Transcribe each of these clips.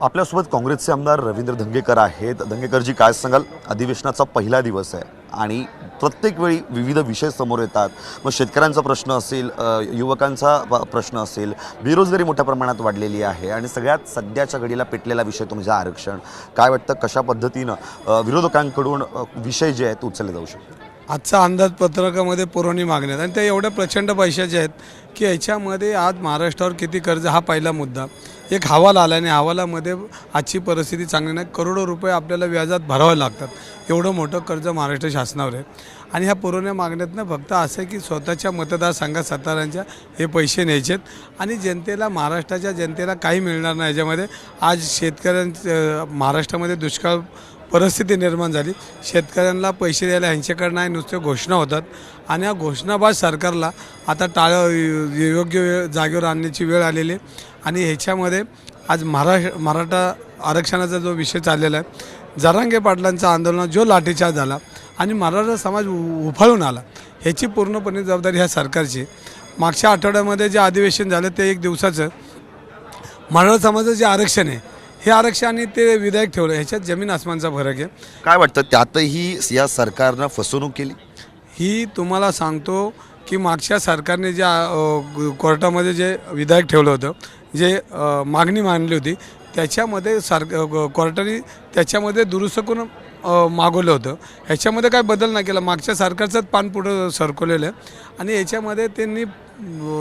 आपल्यासोबत काँग्रेसचे आमदार रवींद्र धंगेकर आहेत। धंगेकरजी, काय सांगाल? अधिवेशनाचा पहिला दिवस आहे आणि प्रत्येक वेळी विविध विषय समोर येतात। मग शेतकऱ्यांचा प्रश्न असेल, युवकांचा प्रश्न असेल, बेरोजगारी मोठ्या प्रमाणात वाढलेली आहे आणि सगळ्यात सध्याच्या घडीला पेटलेला विषय तो म्हणजे आरक्षण। काय वाटतं, कशा पद्धतीनं विरोधकांकडून विषय जे आहेत उचलले जाऊ शकतात? आजच्या अंदाजपत्रकामध्ये पुरवणी मागण्यात आणि त्या एवढ्या प्रचंड पैशाचे आहेत की याच्यामध्ये आज महाराष्ट्रावर किती कर्ज हा पहिला मुद्दा। एक हवाला आला आणि हवालामध्ये आजची परिस्थिती चांगली नाही, करोडो रुपये आपल्याला व्याजात भरावे लागतात, एवढं मोठं कर्ज महाराष्ट्र शासनावर आहे। आणि ह्या पुरवण्या मागण्यातनं फक्त असं आहे की स्वतःच्या मतदारसंघात साताऱ्यांच्या हे पैसे न्यायचेत आणि जनतेला, महाराष्ट्राच्या जनतेला काही मिळणार नाही। याच्यामध्ये आज शेतकऱ्यांच्या महाराष्ट्रामध्ये दुष्काळ परिस्थिती निर्माण झाली, शेतकऱ्यांना पैसे द्यायला ह्यांच्याकडे नाही, नुसते घोषणा होतात आणि या घोषणाबाज सरकारला आता योग्य वेळ जागेवर आणण्याची वेळ आलेली आहे। आणि ह्याच्यामध्ये आज मराठा आरक्षणाचा जो विषय चाललेला आहे, जरांगे पाटलांचा आंदोलन जो लाठीचार्ज झाला आणि मराठा समाज उफाळून आला, ह्याची पूर्णपणे जबाबदारी ह्या सरकारची। मागच्या आठवड्यामध्ये जे अधिवेशन झालं ते एक दिवसाचं, मराठा समाजाचं जे आरक्षण आहे हे आरक्षण आणि ते विधेयक ठेवलं, ह्याच्यात जमीन आसमानचा फरक आहे। काय वाटतं, त्यातही या सरकारनं फसवणूक केली? ही तुम्हाला सांगतो की मागच्या सरकारने ज्या कोर्टामध्ये जे विधेयक ठेवलं होतं, जे मागणी मांडली होती, त्याच्यामध्ये कोर्टाने त्याच्यामध्ये दुरुस्त करून मागवलं होतं। ह्याच्यामध्ये काय बदल नाही केला, मागच्या सरकारचंच पान पुढं सरकवलेलं आहे आणि याच्यामध्ये त्यांनी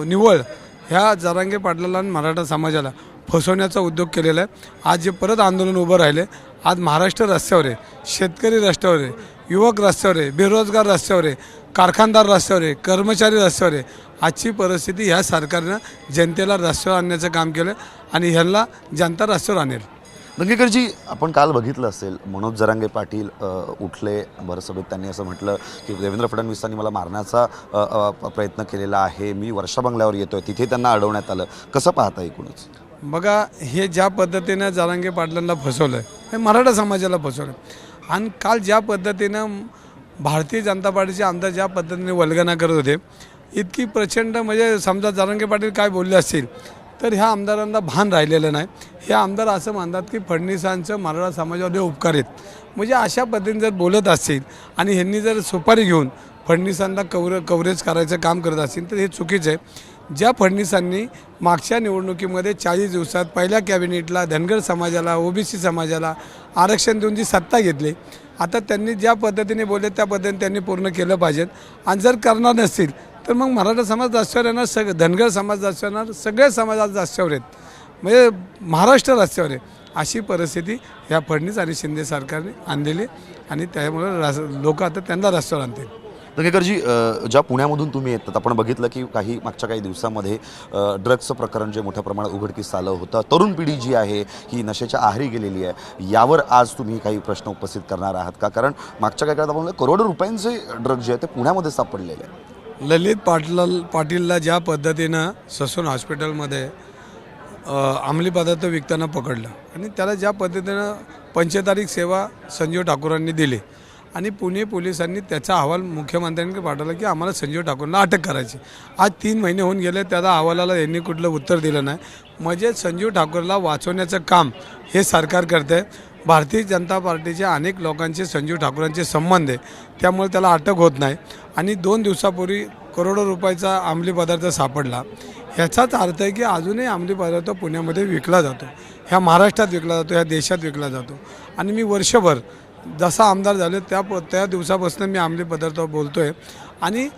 निव्वळ ह्या जरांगे पाटलाला आणि मराठा समाजाला फसवण्याचा उद्योग केलेला आहे। आज जे परत आंदोलन उभं राहिले, आज महाराष्ट्र रस्त्यावर आहे, शेतकरी रस्त्यावर आहे, युवक रस्त्यावर आहे, बेरोजगार रस्त्यावर आहे, कारखानदार रस्त्यावर आहे, कर्मचारी रस्त्यावर आहे। आजची परिस्थिती ह्या सरकारनं जनतेला रस्त्यावर आणण्याचं काम केलं आणि ह्यांना जनता रस्त्यावर आणेल। धंगेकरजी, आपण काल बघितलं असेल, मनोज जरांगे पाटील उठले भरसभेत, त्यांनी असं म्हटलं की देवेंद्र फडणवीसांनी मला मारण्याचा प्रयत्न केलेला आहे, मी वर्षा बंगल्यावर येतोय, तिथे त्यांना अडवण्यात आलं। कसं पाहता एकूणच? बघा, हे ज्या पद्धतीनं जरांगे पाटलांना फसवलं आहे, हे मराठा समाजाला फसवलं आणि काल ज्या पद्धतीनं भारतीय जनता पार्टीचे आमदार ज्या पद्धतीने वल्गना करत होते, इतकी प्रचंड, म्हणजे समजा जरांगे पाटील काय बोलले असतील तर ह्या आमदारांना भान राहिलेलं नाही। हे आमदार असं मानतात की फडणवीसांचं मराठा समाजावर उपकार आहेत, म्हणजे अशा पद्धतीने जर बोलत असतील आणि ह्यांनी जर सुपारी घेऊन फडणवीसांना कव्हरेज करायचं काम करत असतील तर हे चुकीचं आहे। ज्या फडणवीसांनी मागच्या निवडणुकीमध्ये 40 दिवसात पहिल्या कॅबिनेटला धनगर समाजाला, ओबीसी समाजाला आरक्षण देऊन जी सत्ता घेतली, आता त्यांनी ज्या पद्धतीने बोलले त्या पद्धतीने त्यांनी पूर्ण केलं पाहिजे। आणि जर करणार नसतील तर मग मराठा समाज रस्त्यावर येणार, धनगर समाज रस्त्यावर येणार, सगळे समाज आज रस्त्यावर आहेत, म्हणजे महाराष्ट्र रस्त्यावर आहे। अशी परिस्थिती ह्या फडणवीस आणि शिंदे सरकारने आणलेली आणि त्यामुळे लोक आता त्यांना रस्त्यावर आणतील। धंगेकरजी, ज्या पुण्यामधून तुम्ही येतात, आपण बघितलं की मागच्या काही दिवसामध्ये ड्रग्सचं प्रकरण जे मोठ्या प्रमाणात उघडकीस आलं होतं, तरुण पिढी जी आहे ही नशेच्या आहारी गेलेली आहे, यावर आज तुम्ही काही प्रश्न उपस्थित करणार आहात का? कारण मागच्या काही काळात आपण करोडो रुपयांचे ड्रग्ज जे आहे ते पुण्यामध्ये सापडलेले आहे। ललित पाटीलला ज्या पद्धतीनं ससून हॉस्पिटलमध्ये अंमली पदार्थ विकताना पकडलं आणि त्याला ज्या पद्धतीनं पंचतारीख सेवा संजीव ठाकूरांनी दिली आणि पुणे पोलिसांनी त्याचा अहवाल मुख्यमंत्र्यांनी पाठवला की आम्हाला संजीव ठाकूरला अटक करायची। आज 3 महिने होऊन गेले, त्याला अहवालाला यांनी कुठलं उत्तर दिलं नाही, म्हणजे संजीव ठाकूरला वाचवण्याचं काम हे सरकार करते आहे। भारतीय जनता पार्टीच्या अनेक लोकांचे संजीव ठाकूरांचे संबंध आहे, त्यामुळे त्याला अटक होत नाही आणि 2 दिवसापूर्वी करोडो रुपयाचा अंमली पदार्थ सापडला। ह्याचाच अर्थ आहे की अजूनही अंमली पदार्थ पुण्यामध्ये विकला जातो, ह्या महाराष्ट्रात विकला जातो, ह्या देशात विकला जातो। आणि मी वर्षभर जसा आमदार झाले त्या दिवसापासून मी अंमली पदार्थावर बोलतो आहे आणि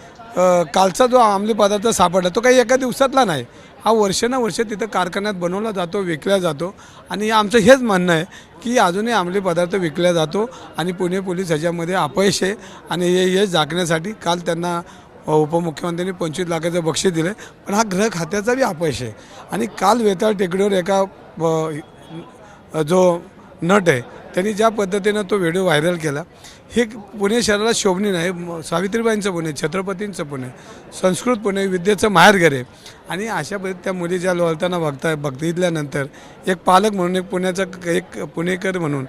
कालचा जो अंमली पदार्थ सापडला तो काही एका दिवसातला नाही, हा वर्षानुवर्ष तिथं कारखान्यात बनवला जातो, विकला जातो आणि आमचं हेच म्हणणं आहे की अजूनही अंमली पदार्थ विकला जातो आणि पुणे पोलीस ह्याच्यामध्ये अपयश आहे आणि हे झाकण्यासाठी काल त्यांना उपमुख्यमंत्र्यांनी 25 लाखाचं बक्षीस दिलं, पण हा गृह खात्याचा बी अपयश आहे। आणि काल वेताळ टेकडीवर एका जो नट आहे त्यांनी ज्या पद्धतीनं तो व्हिडिओ व्हायरल केला, हे पुणे शहराला शोभनीय नाही। सावित्रीबाईंचं पुणे, छत्रपतींचं पुणे, संस्कृत पुणे, विद्येचं माहेरघर आहे आणि अशा पद्धती त्या मुली ज्या लोळताना बघितल्यानंतर एक पालक म्हणून, एक पुण्याचा एक पुणेकर म्हणून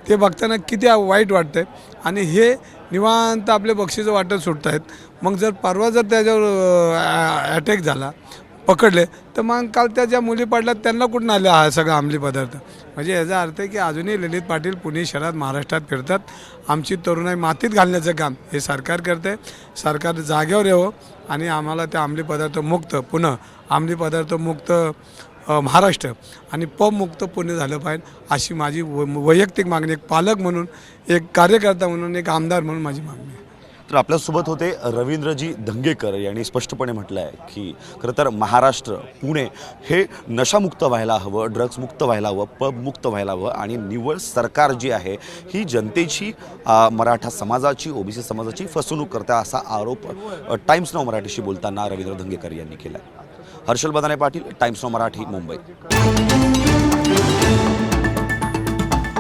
ते बघताना किती वाईट वाटतं आहे आणि हे निवांत आपले बक्षीचं वाटत सुटत आहेत। मग जर परवा जर त्याच्यावर अटॅक झाला, पकडले तर मग काल त्या ज्या मुली पडल्या त्यांना कुठून आले हा सगळा अंमली पदार्थ. म्हणजे याचा अर्थ आहे की अजूनही ललित पाटील पुणे शहरात महाराष्ट्रात फिरतात. आमची तरुणाई मातीत घालण्याचं काम हे सरकार करते. सरकार जागेवर यावं आणि आम्हाला त्या अंमली पदार्थ मुक्त पुणे, अंमली पदार्थ मुक्त महाराष्ट्र आणि पब मुक्त पुणे झालं पाहिजे अशी माझी वैयक्तिक मागणी, एक पालक म्हणून, एक कार्यकर्ता म्हणून, एक आमदार म्हणून माझी मागणी आहे. तर आपल्यासोबत होते रवींद्रजी धंगेकर यांनी स्पष्टपणे म्हटलं आहे की खरं तर महाराष्ट्र पुणे हे नशामुक्त व्हायला हवं, ड्रग्स मुक्त व्हायला हवं, पब मुक्त व्हायला हवं आणि निव्वळ सरकार जी आहे ही जनतेची, मराठा समाजाची, ओबीसी समाजाची फसवणूक करते असा आरोप टाइम्स नाव मराठीशी बोलताना रवींद्र धंगेकर यांनी केला. हर्षल बदाने पाटील, टाइम्स नाव मराठी, मुंबई.